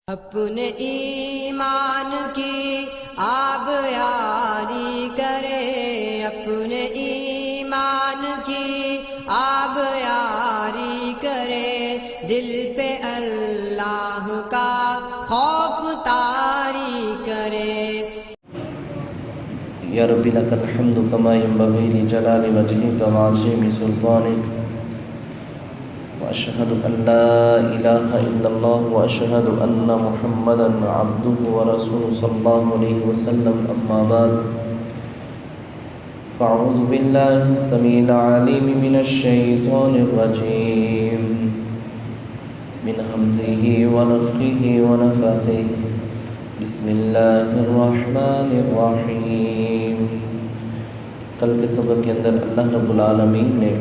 اپنے ایمان کی آب یاری کرے، اپنے ایمان کی آب یاری کرے، دل پہ اللہ کا خوف طاری کرے۔ یا رب لک الحمد کما ینبغی لجلال وجہک وعظیم سلطانک، واشہد ان لا الہ الا اللہ واشہد ان محمدا عبدہ ورسولہ صلی اللہ علیہ وسلم، اما بعد فاعوذ باللہ السمیع العلیم من الشیطان الرجیم، من ہمزہ ونفخہ ونفثہ، بسم اللہ الرحمن الرحیم۔ کل کے سبق کے اندر اللہ رب العالمین نے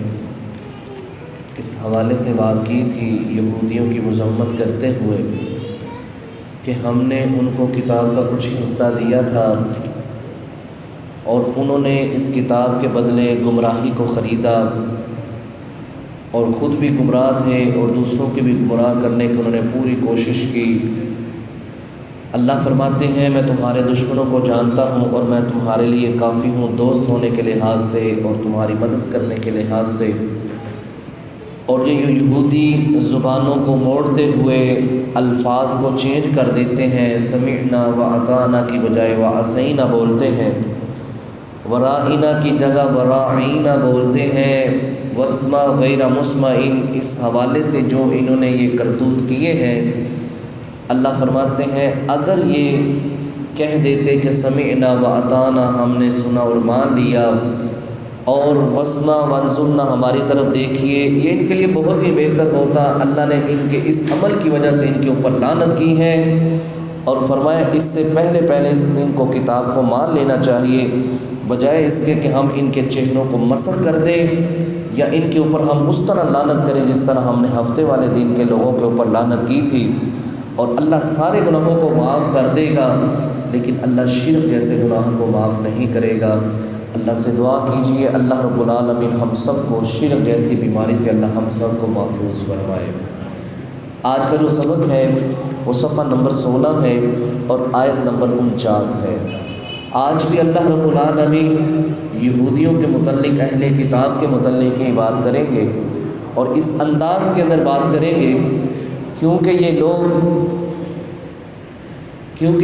اس حوالے سے بات کی تھی یہودیوں کی مذمت کرتے ہوئے کہ ہم نے ان کو کتاب کا کچھ حصہ دیا تھا اور انہوں نے اس کتاب کے بدلے گمراہی کو خریدا اور خود بھی گمراہ تھے اور دوسروں کے بھی گمراہ کرنے کی انہوں نے پوری کوشش کی۔ اللہ فرماتے ہیں میں تمہارے دشمنوں کو جانتا ہوں اور میں تمہارے لیے کافی ہوں، دوست ہونے کے لحاظ سے اور تمہاری مدد کرنے کے لحاظ سے۔ اور یہ یہودی زبانوں کو موڑتے ہوئے الفاظ کو چینج کر دیتے ہیں، سمعنا و اطعنا کی بجائے وعصینا بولتے ہیں، ورائنا کی جگہ وراعینا بولتے ہیں، واسمع غیر مسمعین، اس حوالے سے جو انہوں نے یہ کرتوت کیے ہیں، اللہ فرماتے ہیں اگر یہ کہہ دیتے کہ سمعنا و اطعنا، ہم نے سنا اور مان لیا، اور واسمع وانظرنا، ہماری طرف دیکھیے، یہ ان کے لیے بہت ہی بہتر ہوتا۔ اللہ نے ان کے اس عمل کی وجہ سے ان کے اوپر لعنت کی ہے اور فرمایا اس سے پہلے ان کو کتاب کو مان لینا چاہیے، بجائے اس کے کہ ہم ان کے چہروں کو مسخ کر دیں یا ان کے اوپر ہم اس طرح لعنت کریں جس طرح ہم نے ہفتے والے دن کے لوگوں کے اوپر لعنت کی تھی۔ اور اللہ سارے گناہوں کو معاف کر دے گا، لیکن اللہ شرک جیسے گناہوں کو معاف نہیں کرے گا۔ اللہ سے دعا کیجئے اللہ رب العالمین ہم سب کو شرک جیسی بیماری سے اللہ ہم سب کو محفوظ فرمائے۔ آج کا جو سبق ہے وہ صفحہ نمبر 16 ہے اور آیت نمبر 49 ہے۔ آج بھی اللہ رب العالمین یہودیوں کے متعلق، اہل کتاب کے متعلق ہی بات کریں گے اور اس انداز کے اندر بات کریں گے کیونکہ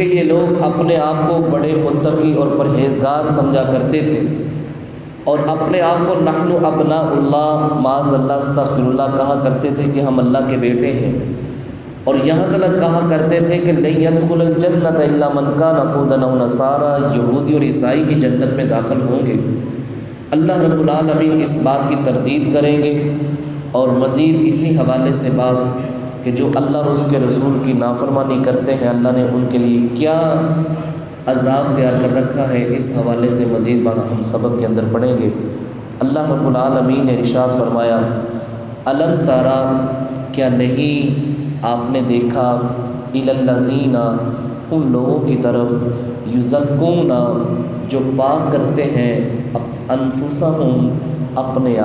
یہ لوگ اپنے آپ کو بڑے متقی اور پرہیزگار سمجھا کرتے تھے اور اپنے آپ کو نحن ابناء اللہ معاذ اللہ استغفر اللہ کہا کرتے تھے کہ ہم اللہ کے بیٹے ہیں، اور یہاں تک کہا کرتے تھے کہ لن يدخل الجنۃ الا من كان هودا او نصارى، یہودی اور عیسائی ہی جنت میں داخل ہوں گے۔ اللہ رب العالمین اس بات کی تردید کریں گے اور مزید اسی حوالے سے بات کہ جو اللہ اور اس کے رسول کی نافرمانی کرتے ہیں اللہ نے ان کے لیے کیا عذاب تیار کر رکھا ہے، اس حوالے سے مزید بات ہم سبق کے اندر پڑھیں گے۔ اللہ رب العالمین نے ارشاد فرمایا الم ترى، کیا نہیں آپ نے دیکھا، الی الذین، ان لوگوں کی طرف، یزکون، جو پاک کرتے ہیں، انفسہم، اپنے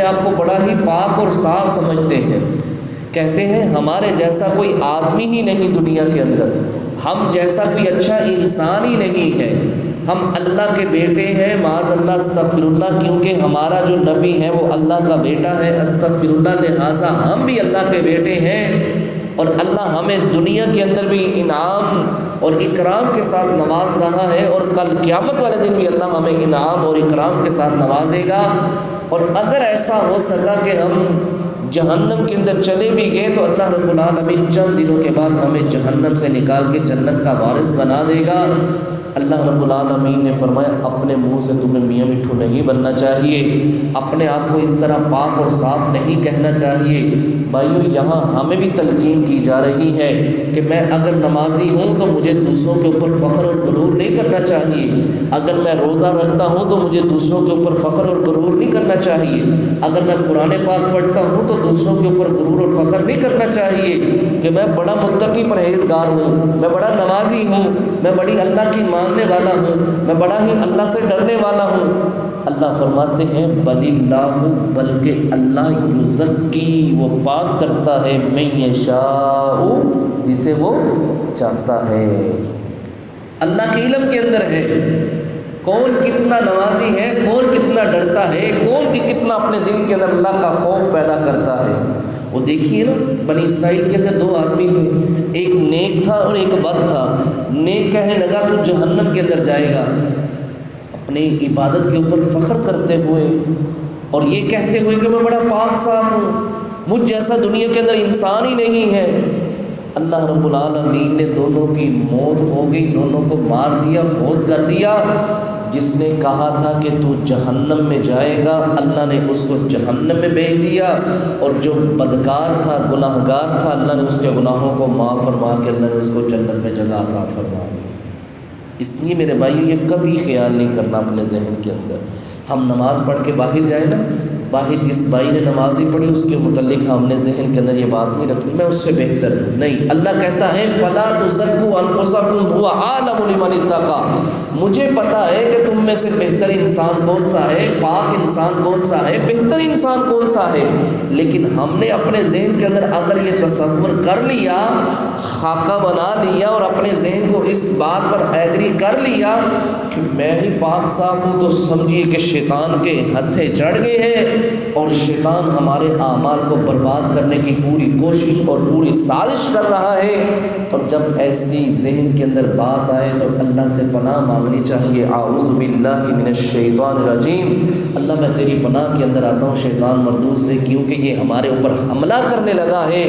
آپ کو بڑا ہی پاک اور صاف سمجھتے ہیں، کہتے ہیں ہمارے جیسا کوئی آدمی ہی نہیں دنیا کے اندر، ہم جیسا کوئی اچھا انسان ہی نہیں ہے، ہم اللہ کے بیٹے ہیں معاذ اللہ استغفر اللہ، کیونکہ ہمارا جو نبی ہے وہ اللہ کا بیٹا ہے استغفر اللہ، لہٰذا ہم بھی اللہ کے بیٹے ہیں اور اللہ ہمیں دنیا کے اندر بھی انعام اور اکرام کے ساتھ نواز رہا ہے اور کل قیامت والے دن بھی اللہ ہمیں انعام اور اکرام کے ساتھ نوازے گا۔ اور اگر ایسا ہو سکا کہ ہم جہنم کے اندر چلے بھی گئے تو اللہ رب العالمین چند دنوں کے بعد ہمیں جہنم سے نکال کے جنت کا وارث بنا دے گا۔ اللہ رب العالمین نے فرمایا اپنے منہ سے تمہیں میاں مٹھو نہیں بننا چاہیے، اپنے آپ کو اس طرح پاک اور صاف نہیں کہنا چاہیے۔ بھائیو یہاں ہمیں بھی تلقین کی جا رہی ہے کہ میں اگر نمازی ہوں تو مجھے دوسروں کے اوپر فخر اور غرور نہیں کرنا چاہیے، اگر میں روزہ رکھتا ہوں تو مجھے دوسروں کے اوپر فخر اور غرور نہیں کرنا چاہیے، اگر میں قرآن پاک پڑھتا ہوں تو دوسروں کے اوپر غرور اور فخر نہیں کرنا چاہیے کہ میں بڑا متقی پرہیزگار ہوں، میں بڑا نمازی ہوں، میں بڑی اللہ کی ماننے والا ہوں، میں بڑا ہی اللہ سے ڈرنے والا ہوں۔ اللہ فرماتے ہیں بل اللہ، بلکہ اللہ یزکی، وہ پاک کرتا ہے من یشاء، جسے وہ چاہتا ہے۔ اللہ کے علم کے اندر ہے کون کتنا نمازی ہے، کون کتنا ڈرتا ہے، کون کتنا اپنے دل کے اندر اللہ کا خوف پیدا کرتا ہے۔ وہ دیکھیے نا، بنی اسرائیل کے اندر 2 آدمی تھے، ایک نیک تھا اور ایک بد تھا۔ نیک کہنے لگا تو جہنم کے اندر جائے گا، اپنی عبادت کے اوپر فخر کرتے ہوئے اور یہ کہتے ہوئے کہ میں بڑا پاک صاف ہوں، مجھ جیسا دنیا کے اندر انسان ہی نہیں ہے۔ اللہ رب العالمین نے دونوں کی موت ہو گئی، دونوں کو مار دیا، فوت کر دیا۔ جس نے کہا تھا کہ تو جہنم میں جائے گا، اللہ نے اس کو جہنم میں بھیج دیا، اور جو بدکار تھا، گناہ گار تھا، اللہ نے اس کے گناہوں کو معاف فرما کے اللہ نے اس کو جنت میں جگہ عطا فرما دی۔ اس لیے میرے بھائیو یہ کبھی خیال نہیں کرنا اپنے ذہن کے اندر، ہم نماز پڑھ کے باہر جائیں نا، باہر جس بھائی نے نماز نہیں پڑھی اس کے متعلق ہم نے ذہن کے اندر یہ بات نہیں رکھنی میں اس سے بہتر ہوں، نہیں۔ اللہ کہتا ہے فَلَا تُزَكُّوا أَنفُسَكُمْ هُوَ أَعْلَمُ لِمَنِ اتَّقَىٰ، مجھے پتہ ہے کہ تم میں سے بہتر انسان کون سا ہے، پاک انسان کون سا ہے، بہتر انسان کون سا ہے۔ لیکن ہم نے اپنے ذہن کے اندر اگر یہ تصور کر لیا، خاکہ بنا لیا اور اپنے ذہن کو اس بات پر ایگری کر لیا کہ میں ہی پاک صاف ہوں، تو سمجھیے کہ شیطان کے ہتھے چڑھ گئے ہیں اور شیطان ہمارے اعمال کو برباد کرنے کی پوری کوشش اور پوری سازش کر رہا ہے۔ اور جب ایسی ذہن کے اندر بات آئے تو اللہ سے پناہ مانگنی چاہیے، اعوذ باللہ من الشیطان الرجیم، اللہ میں تیری پناہ کے اندر آتا ہوں شیطان مردود سے، کیونکہ یہ ہمارے اوپر حملہ کرنے لگا ہے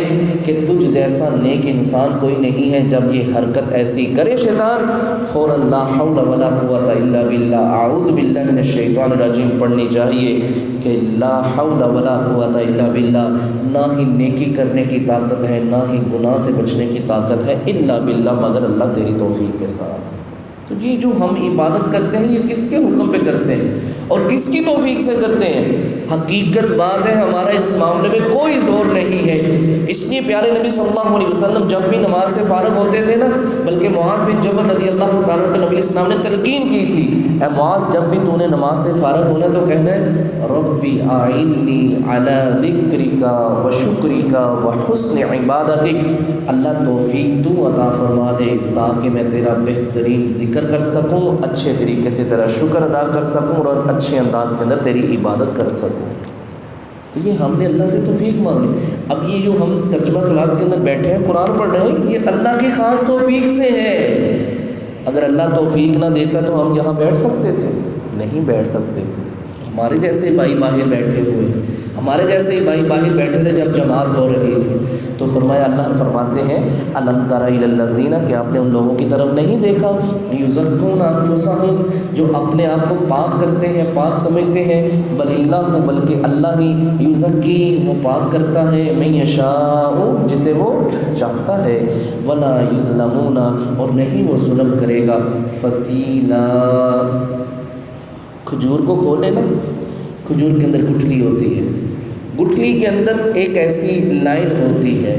کہ تجھ جیسا نیک انسان کوئی نہیں ہے۔ جب یہ حرکت ایسی کرے شیطان، فوراً لا حول ولا قوت الا باللہ، اعوذ باللہ من الشیطان الرجیم پڑھنی چاہیے کہ لا حول ولا قوت الا باللہ، نہ ہی نیکی کرنے کی طاقت ہے، نہ ہی گناہ سے بچنے کی طاقت ہے، الا باللہ، مگر اللہ تیری توفیق کے ساتھ۔ تو یہ جو ہم عبادت کرتے ہیں یہ کس کے حکم پہ کرتے ہیں اور کس کی توفیق سے کرتے ہیں؟ حقیقت بات ہے ہمارا اس معاملے میں کوئی زور نہیں ہے۔ اس لیے پیارے نبی صلی اللہ علیہ وسلم جب بھی نماز سے فارغ ہوتے تھے نا، بلکہ معاذ بن جبل رضی اللہ تعالیٰ عنہ نبی اسلام نے تلقین کی تھی، اے معاذ جب بھی تو نے نماز سے فارغ ہونا تو کہنا ہے ربی اعنی علی ذکرک و شکرک و حسن عبادتک، اللہ توفیق تو عطا فرما دے تاکہ میں تیرا بہترین ذکر کر سکوں، اچھے طریقے سے تیرا شکر ادا کر سکوں اور اچھے انداز کے اندر تیری عبادت کر سکوں۔ تو یہ ہم نے اللہ سے توفیق مانگی۔ اب یہ جو ہم ترجمہ کلاس کے اندر بیٹھے ہیں قرآن پڑھ رہے ہیں، یہ اللہ کی خاص توفیق سے ہے۔ اگر اللہ توفیق نہ دیتا تو ہم یہاں بیٹھ سکتے تھے؟ نہیں بیٹھ سکتے تھے۔ ہمارے جیسے بھائی باہر بیٹھے ہوئے ہیں، ہمارے جیسے ہی بھائی باہر بیٹھے تھے جب جماعت ہو رہی تھی، تو فرمایا اللہ فرماتے ہیں الم تر الی الذین، کہ آپ نے ان لوگوں کی طرف نہیں دیکھا یزکون انفسہم، جو اپنے آپ کو پاک کرتے ہیں، پاک سمجھتے ہیں، بل اللہ، بلکہ اللہ ہی یزکی، وہ پاک کرتا ہے، من یشاء، جسے وہ چاہتا ہے، ولا یظلمون، اور نہیں وہ ظلم کرے گا، فتیلا۔ کھجور کو کھولے نا، کھجور کے اندر گٹھلی ہوتی ہے، گٹھلی کے اندر ایک ایسی لائن ہوتی ہے،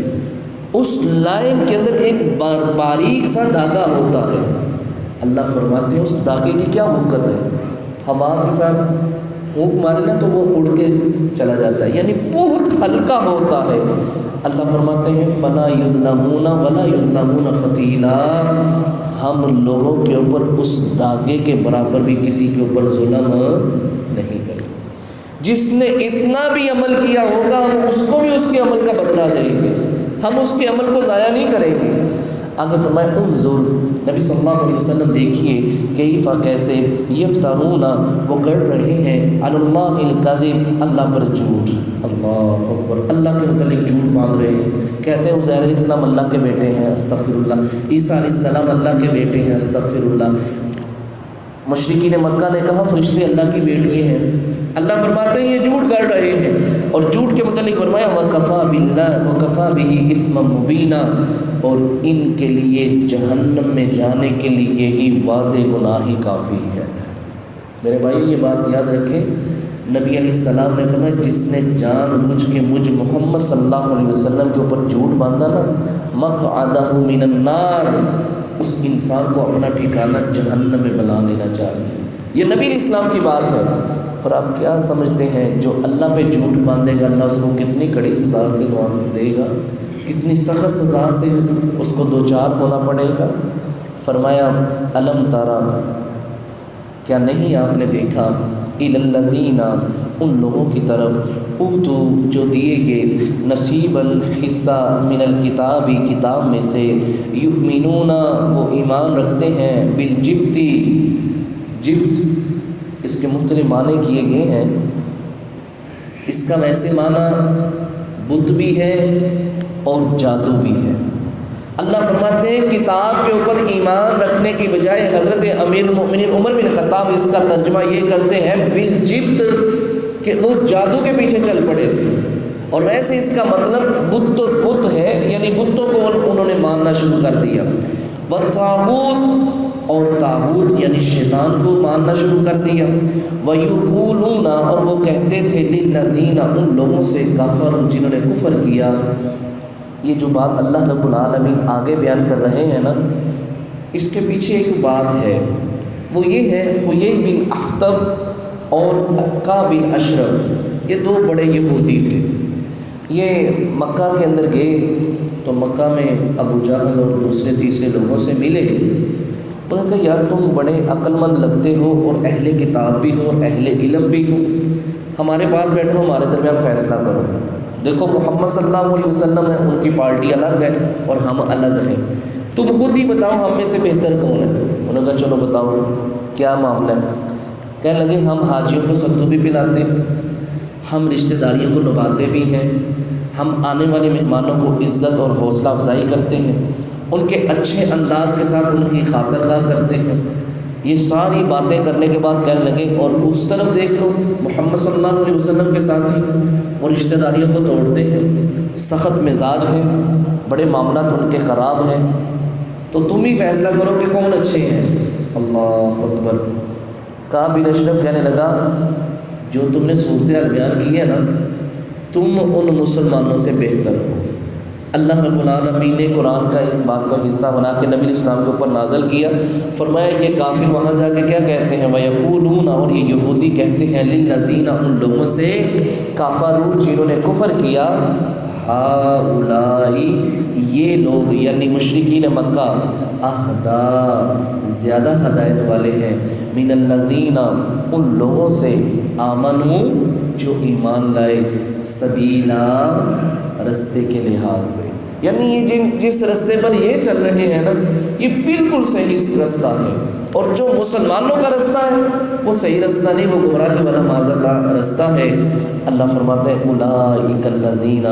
اس لائن کے اندر ایک باریک سا دھاگا ہوتا ہے۔ اللہ فرماتے ہیں اس دھاگے کی کیا حرکت ہے، ہوا کے ساتھ پھونک مارے نا تو وہ اڑ کے چلا جاتا ہے، یعنی بہت ہلکا ہوتا ہے۔ اللہ فرماتے ہیں فلا یظلمون ولا یظلمون فتیلا، ہم لوگوں کے اوپر اس دھاگے کے برابر بھی کسی کے اوپر ظلم نہیں کریں۔ جس نے اتنا بھی عمل کیا ہوگا ہم اس کو بھی اس کے عمل کا بدلہ دیں گے، ہم اس کے عمل کو ضائع نہیں کریں گے۔ آگے فرمائے انظر، نبی صلی اللہ علیہ وسلم دیکھیے کیفا، کیسے، یفترون، وہ گڑھ رہے ہیں، علی اللہ الکذب، اللہ پر جھوٹ، اللہ اکبر، اللہ کے متعلق جھوٹ باندھ رہے ہیں، کہتے ہیں عزیر علیہ السلام اللہ کے بیٹے ہیں، استغفر اللہ، عیسیٰ علیہ السلام اللہ کے بیٹے ہیں، استغفر اللہ۔ مشرکین مکہ نے کہا فرشتے اللہ کی بیٹی ہیں، اللہ فرماتے ہیں یہ جھوٹ گڑھ رہے ہیں، اور جھوٹ کے متعلق فرمایا وَكَفَى بِاللَّهِ وَكَفَى بِهِ إِثْمًا مُبِينًا، اور ان کے لیے جہنم میں جانے کے لیے ہی واضح گناہ ہی کافی ہے۔ میرے بھائی یہ بات یاد رکھیں، نبی علیہ السلام نے فرمایا جس نے جان بوجھ کے مجھ محمد صلی اللہ علیہ وسلم کے اوپر جھوٹ باندھا نا، مقعدہ من النار، اس انسان کو اپنا ٹھکانہ جہنم میں بنا لینا چاہیے۔ یہ نبی علیہ السلام کی بات ہے۔ اور آپ کیا سمجھتے ہیں جو اللہ پہ جھوٹ باندھے گا اللہ اس کو کتنی کڑی سزا سے نواز دے گا؟ کتنی سخت سزا سے اس کو دوچار ہونا پڑے گا۔ فرمایا الم تارا، کیا نہیں آپ نے دیکھا، الی الذین، ان لوگوں کی طرف، اوتو جو دیے گئے، نصیبا حصہ، من الکتاب کتاب میں سے، یؤمنون وہ ایمان رکھتے ہیں، بالجبتی، جبت اس کے مختلف معنی کیے گئے ہیں، اس کا ویسے معنی بت بھی ہے اور جادو بھی ہے۔ اللہ فرماتے ہیں کتاب کے اوپر ایمان رکھنے کی بجائے حضرت امیر المؤمنین عمر بن خطاب اس کا ترجمہ یہ کرتے ہیں بالجبت، کہ وہ جادو کے پیچھے چل پڑے تھے، اور ویسے اس کا مطلب بت ہے، یعنی بتوں کو انہوں نے ماننا شروع کر دیا۔ والطاغوت، اور طاغوت یعنی شیطان کو ماننا شروع کر دیا۔ وَيَقُولُونَ، اور وہ کہتے تھے، لِلَّذِينَ، ان لوگوں سے، کفروا، جنہوں نے کفر کیا۔ یہ جو بات اللہ رب العالمین آگے بیان کر رہے ہیں نا، اس کے پیچھے ایک بات ہے، وہ یہ ہے، حیی بن اخطب اور عکا بن اشرف، یہ دو بڑے یہودی تھے۔ یہ مکہ کے اندر گئے تو مکہ میں ابو جہل اور دوسرے تیسرے لوگوں سے ملے۔ انہوں نے کہا یار تم بڑے عقل مند لگتے ہو، اور اہل کتاب بھی ہو، اہل علم بھی ہو، ہمارے پاس بیٹھو، ہمارے درمیان فیصلہ کرو۔ دیکھو محمد صلی اللہ علیہ وسلم ہے، ان کی پارٹی الگ ہے اور ہم الگ ہیں، تم خود ہی بتاؤ ہم میں سے بہتر کون ہے۔ انہوں نے کہا چلو بتاؤ کیا معاملہ ہے۔ کہنے لگے ہم حاجیوں کو ستو بھی پلاتے ہیں، ہم رشتہ داریوں کو نبھاتے بھی ہیں، ہم آنے والے مہمانوں کو عزت اور حوصلہ افزائی کرتے ہیں، ان کے اچھے انداز کے ساتھ ان کی خاطر خواہ کرتے ہیں۔ یہ ساری باتیں کرنے کے بعد کہنے لگے اور اس طرف دیکھ لو، محمد صلی اللہ علیہ وسلم کے ساتھ ہی وہ رشتہ داریوں کو توڑتے ہیں، سخت مزاج ہیں، بڑے معاملات ان کے خراب ہیں، تو تم ہی فیصلہ کرو کہ کون اچھے ہیں۔ اللہ اکبر۔ کعب بن اشرف کہنے لگا جو تم نے صورتحال بیان کی ہے نا، تم ان مسلمانوں سے بہتر ہو۔ اللہ رب العالمین نے قرآن کا اس بات کو حصہ بنا کے نبی اسلام کے اوپر نازل کیا۔ فرمایا یہ کافر وہاں جا کے کیا کہتے ہیں، وَيَقُولُونَ، اور یہ یہودی کہتے ہیں، لِلَّذِينَ، ان لوگوں سے، کفروا، جنہوں نے کفر کیا، ہؤلاء، یہ لوگ یعنی مشرکین مکہ، اہدی، زیادہ ہدایت والے ہیں، من الذین، ان لوگوں سے، آمنوا، جو ایمان لائے، سبیلا، رستے کے لحاظ سے، یعنی یہ جس رستے پر یہ چل رہے ہیں نا، یہ بالکل صحیح رستہ ہے، اور جو مسلمانوں کا رستہ ہے وہ صحیح رستہ نہیں، وہ گمراہی والا معاذ اللہ رستہ ہے۔ اللہ فرماتے ہیں اولئک الذین،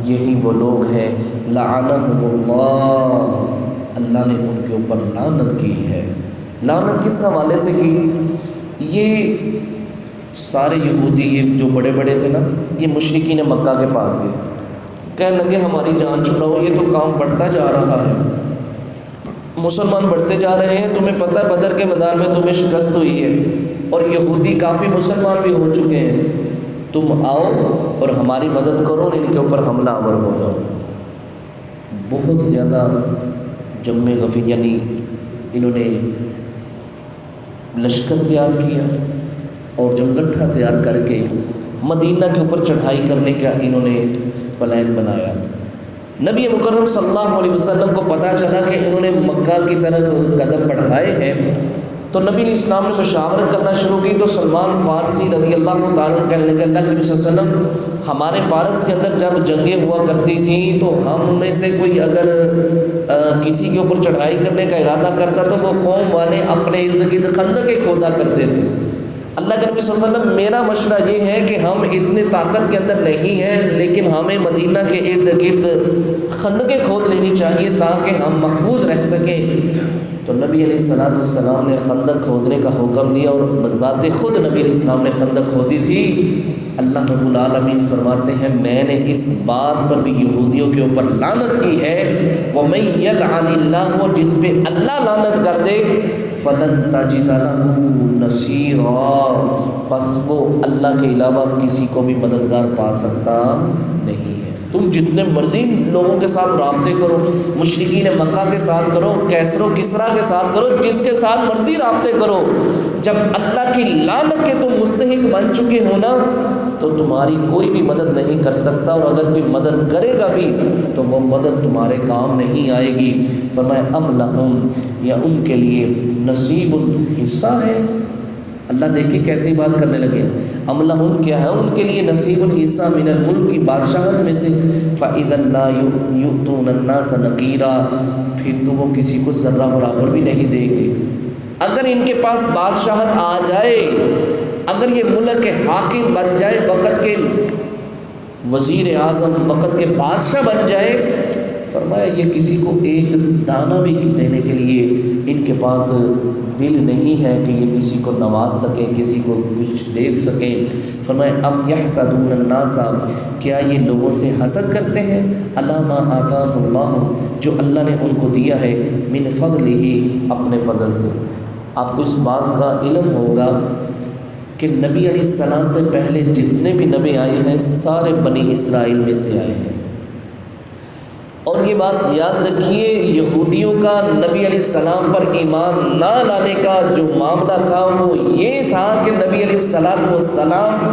یہی وہ لوگ ہیں، لعنہم اللہ، اللہ نے ان کے اوپر لعنت کی ہے۔ لعنت کس حوالے سے کی؟ یہ سارے یہودی، یہ جو بڑے بڑے تھے نا، یہ مشرکین مکہ کے پاس گئے، کہنے لگے ہماری جان چھڑاؤ، یہ تو کام بڑھتا جا رہا ہے، مسلمان بڑھتے جا رہے ہیں، تمہیں پتہ ہے بدر کے میدان میں تمہیں شکست ہوئی ہے، اور یہودی کافی مسلمان بھی ہو چکے ہیں، تم آؤ اور ہماری مدد کرو اور ان کے اوپر حملہ آور ہو جاؤ۔ بہت زیادہ جم غفیر، یعنی انہوں نے لشکر تیار کیا اور جمگٹھا تیار کر کے مدینہ کے اوپر چڑھائی کرنے کا انہوں نے پلان بنایا۔ نبی مکرم صلی اللہ علیہ وسلم کو پتہ چلا کہ انہوں نے مکہ کی طرف قدم بڑھائے ہیں، تو نبی علیہ السلام نے مشاورت کرنا شروع کی۔ تو سلمان فارسی رضی اللہ تعالیٰ عنہ کہنے لگے اللہ کے نبی صلی اللہ علیہ وسلم، ہمارے فارس کے اندر جب جنگیں ہوا کرتی تھیں تو ہم میں سے کوئی اگر کسی کے اوپر چڑھائی کرنے کا ارادہ کرتا تو وہ قوم والے اپنے ارد گرد خندقیں کھودا کرتے تھے۔ اللہ کے نبی صلی اللہ علیہ وسلم، میرا مشورہ یہ ہے کہ ہم اتنے طاقت کے اندر نہیں ہیں، لیکن ہمیں مدینہ کے ارد گرد خندقیں کھود لینی چاہیے تاکہ ہم محفوظ رہ سکیں۔ تو نبی علیہ السلام نے خندق کھودنے کا حکم دیا، اور بذات خود نبی علیہ السلام نے خندق کھودی تھی۔ اللہ رب العالمین فرماتے ہیں میں نے اس بات پر بھی یہودیوں کے اوپر لعنت کی ہے، وَمَن يَلْعَنِ اللَّهُ، جس پہ اللہ لعنت کر دے، فَلَن تَجِدَ لَهُ نَصِيرًا، پس وہ اللہ کے علاوہ کسی کو بھی مددگار پا سکتا نہیں ہے۔ تم جتنے مرضی لوگوں کے ساتھ رابطے کرو، مشرکین مکہ کے ساتھ کرو، کیسر و کسریٰ کے ساتھ کرو، جس کے ساتھ مرضی رابطے کرو، جب اللہ کی لعنت کے تم مستحق بن چکے ہو نا، تو تمہاری کوئی بھی مدد نہیں کر سکتا، اور اگر کوئی مدد کرے گا بھی تو وہ مدد تمہارے کام نہیں آئے گی۔ فرمایا ام لہم، یا ان کے لیے نصیب حصہ ہے۔ اللہ دیکھیں کیسی بات کرنے لگے، ام لہم کیا ہے ان کے لیے نصیب حصہ من الملک کی بادشاہت میں سے، فَإِذَا لَا يُؤْتُونَ النَّاسَ نَقِيرًا، پھر تو وہ کسی کو ذرہ برابر بھی نہیں دیں گے۔ اگر ان کے پاس بادشاہت آ جائے، اگر یہ ملک کے حاکم بن جائے، وقت کے وزیر اعظم، وقت کے بادشاہ بن جائے، فرمایا یہ کسی کو ایک دانہ بھی دینے کے لیے ان کے پاس دل نہیں ہے کہ یہ کسی کو نواز سکیں، کسی کو کچھ دے سکیں۔ فرمایا ام یحسدون الناس، کیا یہ لوگوں سے حسد کرتے ہیں، علی ما آتاہم اللہ، جو اللہ نے ان کو دیا ہے، من فضلہ، اپنے فضل سے۔ آپ کو اس بات کا علم ہوگا کہ نبی علیہ السلام سے پہلے جتنے بھی نبی آئے ہیں سارے بنی اسرائیل میں سے آئے ہیں، اور یہ بات یاد رکھیے، یہودیوں کا نبی علیہ السلام پر ایمان نہ لانے کا جو معاملہ تھا وہ یہ تھا کہ نبی علیہ السلام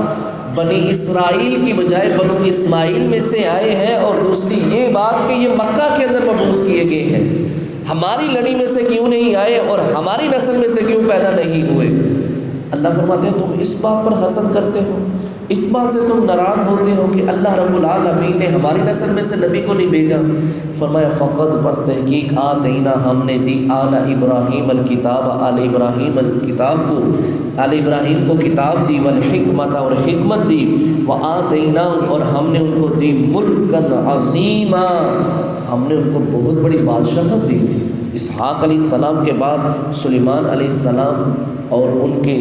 بنی اسرائیل کی بجائے بنو اسماعیل میں سے آئے ہیں، اور دوسری یہ بات کہ یہ مکہ کے اندر مبعوث کیے گئے ہیں، ہماری لڑی میں سے کیوں نہیں آئے اور ہماری نسل میں سے کیوں پیدا نہیں ہوئے۔ اللہ فرماتے ہیں تم اس بات پر حسد کرتے ہو، اس بات سے تم ناراض ہوتے ہو کہ اللہ رب العالمین نے ہماری نسل میں سے نبی کو نہیں بھیجا۔ فرمایا فقط پس تحقیق آتینا، ہم نے دی آل ابراہیم الکتاب، آل ابراہیم الکتاب کو، آل ابراہیم کو کتاب دی، والحکمت، اور حکمت دی، وآتینا، اور ہم نے ان کو دی ملکن عظیما، ہم نے ان کو بہت بڑی بادشاہت دی تھی۔ اسحاق علیہ السلام کے بعد سلیمان علیہ السلام اور ان کے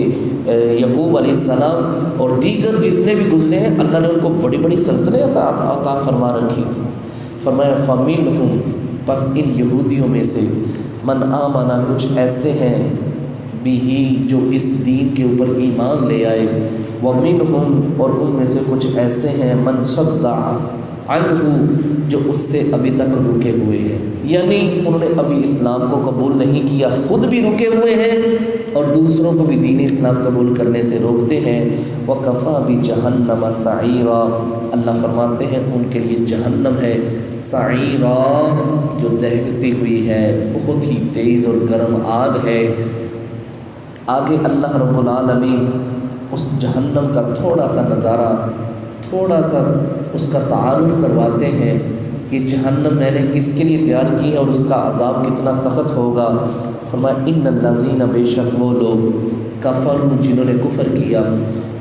یعقوب علیہ السلام اور دیگر جتنے بھی گزرے ہیں، اللہ نے ان کو بڑی بڑی سلطنتیں عطا فرما رکھی تھی۔ فرمایا فَمِنْهُمْ، پس ان یہودیوں میں سے، من آمنا، کچھ ایسے ہیں، بھی جو اس دین کے اوپر ایمان لے آئے، وَمِنْهُمْ، اور ان میں سے کچھ ایسے ہیں، من صَدَّ عنہ، جو اس سے ابھی تک رکے ہوئے ہیں، یعنی انہوں نے ابھی اسلام کو قبول نہیں کیا، خود بھی رکے ہوئے ہیں اور دوسروں کو بھی دین اسلام قبول کرنے سے روکتے ہیں۔ وَكَفَى بِجَهَنَّمَ سَعِيرًا، اللہ فرماتے ہیں ان کے لیے جہنم ہے سعیرا، جو دہتی ہوئی ہے، بہت ہی تیز اور گرم آگ ہے۔ آگے اللہ رب العالمین اس جہنم کا تھوڑا سا نظارہ، تھوڑا سا اس کا تعارف کرواتے ہیں، یہ جہنم میں نے کس کے لیے تیار کی ہے اور اس کا عذاب کتنا سخت ہوگا۔ فرمایا ان الذین، بے شک وہ لوگ، کفروا، جنہوں نے کفر کیا،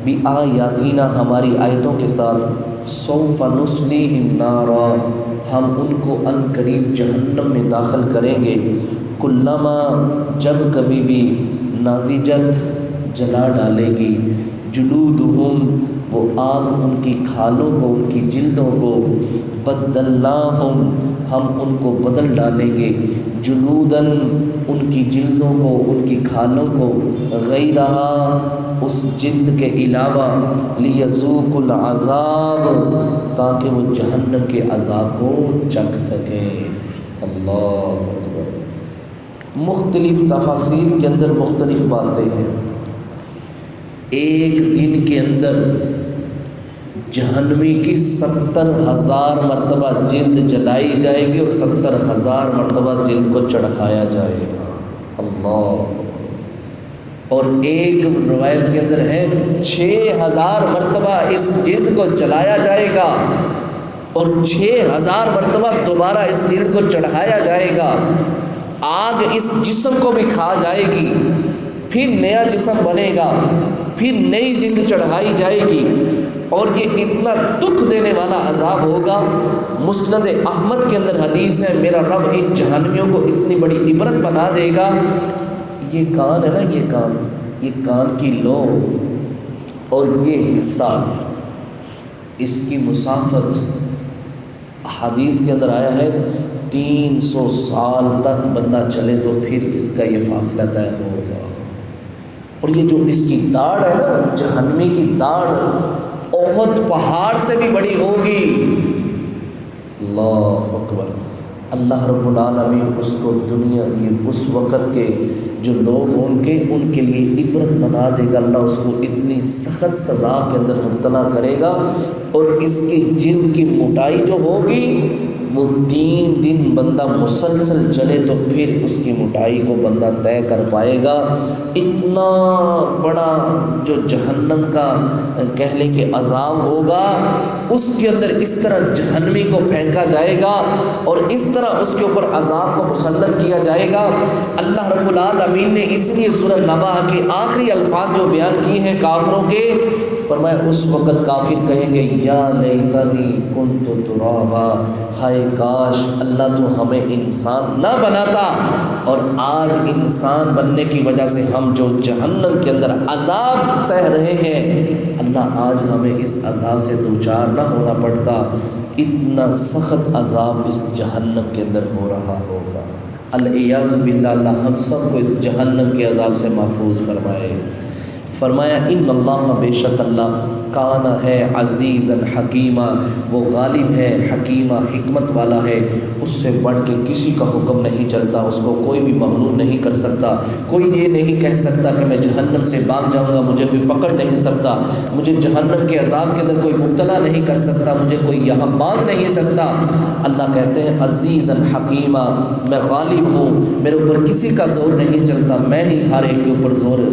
بآیاتنا، ہماری آیتوں کے ساتھ، سوف نصلیہم نارا، ہم ان کو ان قریب جہنم میں داخل کریں گے، کلما، جب کبھی بھی، نازجت، جلا ڈالے گی، جلودہم، وہ آگ ان کی کھالوں کو، ان کی جلدوں کو، بدلناہم، ہم ان کو بدل ڈالیں گے، جلودن، ان کی جلدوں کو، ان کی کھالوں کو، غیرہا، اس جلد کے علاوہ، لیذوقوا العذاب، تاکہ وہ جہنم کے عذاب کو چکھ سکیں۔ اللہ اکبر۔ مختلف تفاصیل کے اندر مختلف باتیں ہیں۔ ایک دن کے اندر جہنمی کی 70,000 مرتبہ جلد جلائی جائے گی اور 70,000 مرتبہ جلد کو چڑھایا جائے گا۔ اللہ۔ اور ایک روایت کے اندر ہے 6,000 مرتبہ اس جلد کو جلایا جائے گا اور 6,000 مرتبہ دوبارہ اس جلد کو چڑھایا جائے گا۔ آگ اس جسم کو بھی کھا جائے گی، پھر نیا جسم بنے گا، پھر نئی جلد چڑھائی جائے گی، اور یہ اتنا دکھ دینے والا عذاب ہوگا۔ مسند احمد کے اندر حدیث ہے، میرا رب ان جہنمیوں کو اتنی بڑی عبرت بنا دے گا۔ یہ کان ہے نا، یہ کان کی لو اور یہ حصہ، اس کی مسافت حدیث کے اندر آیا ہے 300 سال تک بندہ چلے تو پھر اس کا یہ فاصلہ طے ہوگا۔ اور یہ جو اس کی داڑھ ہے نا، جہنمی کی داڑھ احد پہاڑ سے بھی بڑی ہوگی۔ اللہ اکبر۔ اللہ رب العالمین اس کو دنیا، یہ اس وقت کے جو لوگ ہوں گے ان کے لیے عبرت بنا دے گا، اللہ اس کو اتنی سخت سزا کے اندر مبتلا کرے گا، اور اس کی جلد کی موٹائی جو ہوگی وہ 3 دن بندہ مسلسل چلے تو پھر اس کی موٹائی کو بندہ طے کر پائے گا۔ اتنا بڑا جو جہنم کا کہہ لیں کہ عذاب ہوگا، اس کے اندر اس طرح جہنمی کو پھینکا جائے گا اور اس طرح اس کے اوپر عذاب کو مسلط کیا جائے گا۔ اللہ رب العالمین نے اس لیے سورہ نبا کے آخری الفاظ جو بیان کیے ہیں کافروں کے، فرمایا اس وقت کافر کہیں گے یا لیتنی کنت ترابا، ہائے کاش اللہ تو ہمیں انسان نہ بناتا، اور آج انسان بننے کی وجہ سے ہم جو جہنم کے اندر عذاب سہ رہے ہیں، اللہ آج ہمیں اس عذاب سے دوچار نہ ہونا پڑتا۔ اتنا سخت عذاب اس جہنم کے اندر ہو رہا ہوگا۔ العیاذ باللہ، اللہ ہم سب کو اس جہنم کے عذاب سے محفوظ فرمائے۔ فرمایا ان اللہ، بے شک اللہ، کانا ہے عزیزاً حکیمہ، وہ غالب ہے، حکیمہ حکمت والا ہے، اس سے بڑھ کے کسی کا حکم نہیں چلتا، اس کو کوئی بھی مغلوب نہیں کر سکتا۔ کوئی یہ نہیں کہہ سکتا کہ میں جہنم سے بھاگ جاؤں گا، مجھے کوئی پکڑ نہیں سکتا، مجھے جہنم کے عذاب کے اندر کوئی مبتلا نہیں کر سکتا، مجھے کوئی یہاں باندھ نہیں سکتا۔ اللہ کہتے ہیں عزیزاً حکیمہ، میں غالب ہوں، میرے اوپر کسی کا زور نہیں چلتا، میں ہی ہر ایک کے اوپر زور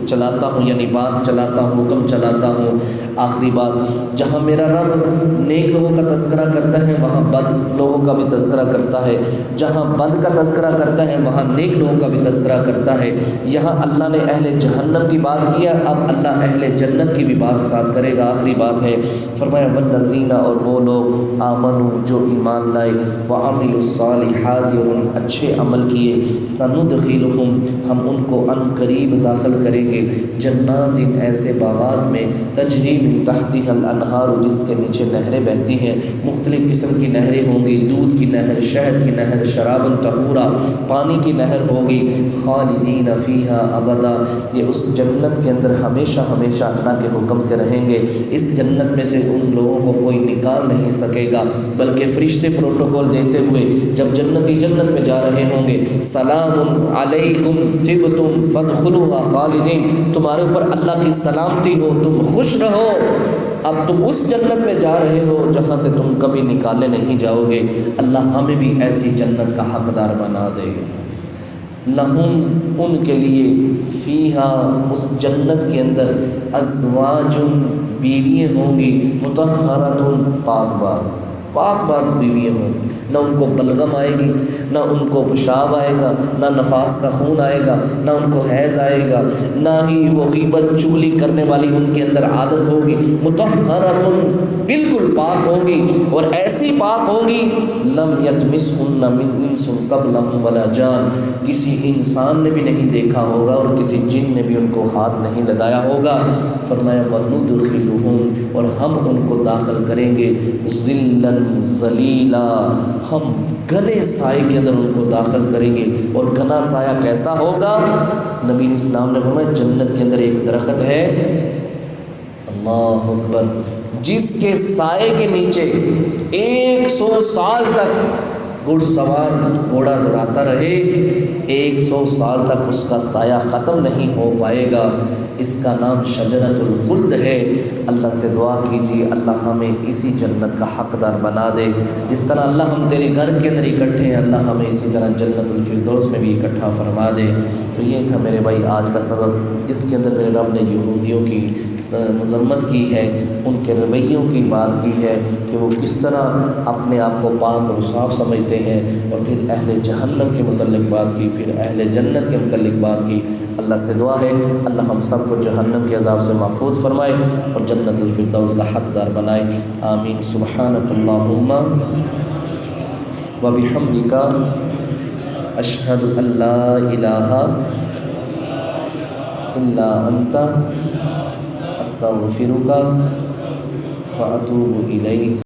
چلاتا ہوں، یعنی بات چلاتا ہوں، حکم چلاتا ہوں۔ آخری بات، جہاں میرا رب نیک لوگوں کا تذکرہ کرتا ہے وہاں بد لوگوں کا بھی تذکرہ کرتا ہے، جہاں بد کا تذکرہ کرتا ہے وہاں نیک لوگوں کا بھی تذکرہ کرتا ہے۔ یہاں اللہ نے اہل جہنم کی بات کیا، اب اللہ اہل جنت کی بھی بات ساتھ کرے گا۔ آخری بات ہے، فرمایا والذین، اور وہ لوگ آمنوا جو ایمان لائے، وعملوا الصالحات، اور ان اچھے عمل کیے، سندخلہم، ہم ان کو ان قریب داخل کریں گے، جنات، ایسے باغات میں، تجری من تحتها الانہار، جس کے نیچے نہریں بہتی ہیں، مختلف قسم کی نہریں ہوں گی، دودھ کی نہر، شہد کی نہر، شرابا طہورا، پانی کی نہر ہوگی، خالدین فیہا ابدا، یہ اس جنت کے اندر ہمیشہ ہمیشہ اللہ کے حکم سے رہیں گے۔ اس جنت میں سے ان لوگوں کو کوئی نکال نہیں سکے گا، بلکہ فرشتے پروٹوکول دیتے ہوئے جب جنتی جنت میں جا رہے ہوں گے، سلام علیکم طبتم فادخلوها خالدین، تمہارے اوپر اللہ کی سلامتی ہو، تم خوش رہو، اب تم اس جنت میں جا رہے ہو جہاں سے تم کبھی نکالے نہیں جاؤ گے۔ اللہ ہمیں بھی ایسی جنت کا حقدار بنا دے۔ لہم، ان کے لیے، فیہا، اس جنت کے اندر، ازواج، بیویاں ہوں گی، مطہرات، پاک باز بیویاں ہوں گی، نہ ان کو بلغم آئے گی، نہ ان کو پیشاب آئے گا، نہ نفاس کا خون آئے گا، نہ ان کو حیض آئے گا، نہ ہی وہ غیبت چغلی کرنے والی ان کے اندر عادت ہوگی۔ مطہرات، بالکل پاک ہوں گی، اور ایسی پاک ہوں گی، لم یطمثہن انس قبلہم ولا جان، کسی انسان نے بھی نہیں دیکھا ہوگا اور کسی جن نے بھی ان کو ہاتھ نہیں لگایا ہوگا۔ فرمایا وندخلہم، اور ہم ان کو داخل کریں گے، ظلا ظلیلا، ہم گھنے سائے کے اندر ان کو داخل کریں گے۔ اور گھنا سایہ کیسا ہوگا؟ نبی اسلام نے فرمایا جنت کے اندر ایک درخت ہے، اللہ اکبر، جس کے سائے کے نیچے 100 سال تک گھڑ سوار گھوڑا دوڑاتا رہے، 100 سال تک اس کا سایہ ختم نہیں ہو پائے گا۔ اس کا نام شجرۃ الخلد ہے۔ اللہ سے دعا کیجیے اللہ ہمیں اسی جنت کا حقدار بنا دے، جس طرح اللہ ہم تیرے گھر کے اندر اکٹھے ہیں، اللہ ہمیں اسی طرح جنت الفردوس میں بھی اکٹھا فرما دے۔ تو یہ تھا میرے بھائی آج کا سبق، جس کے اندر میرے رب نے یہودیوں کی مذمت کی ہے، ان کے رویوں کی بات کی ہے کہ وہ کس طرح اپنے آپ کو پاک اور صاف سمجھتے ہیں، اور پھر اہل جہنم کے متعلق بات کی، پھر اہل جنت کے متعلق بات کی۔ اللہ سے دعا ہے اللہ ہم سب کو جہنم کے عذاب سے محفوظ فرمائے اور جنت الفردوس کا حقدار بنائے، آمین۔ سبحانک اللہم و بحمدک، اشہد ان لا الہ الا انت، استغفرک و اتوب الیک۔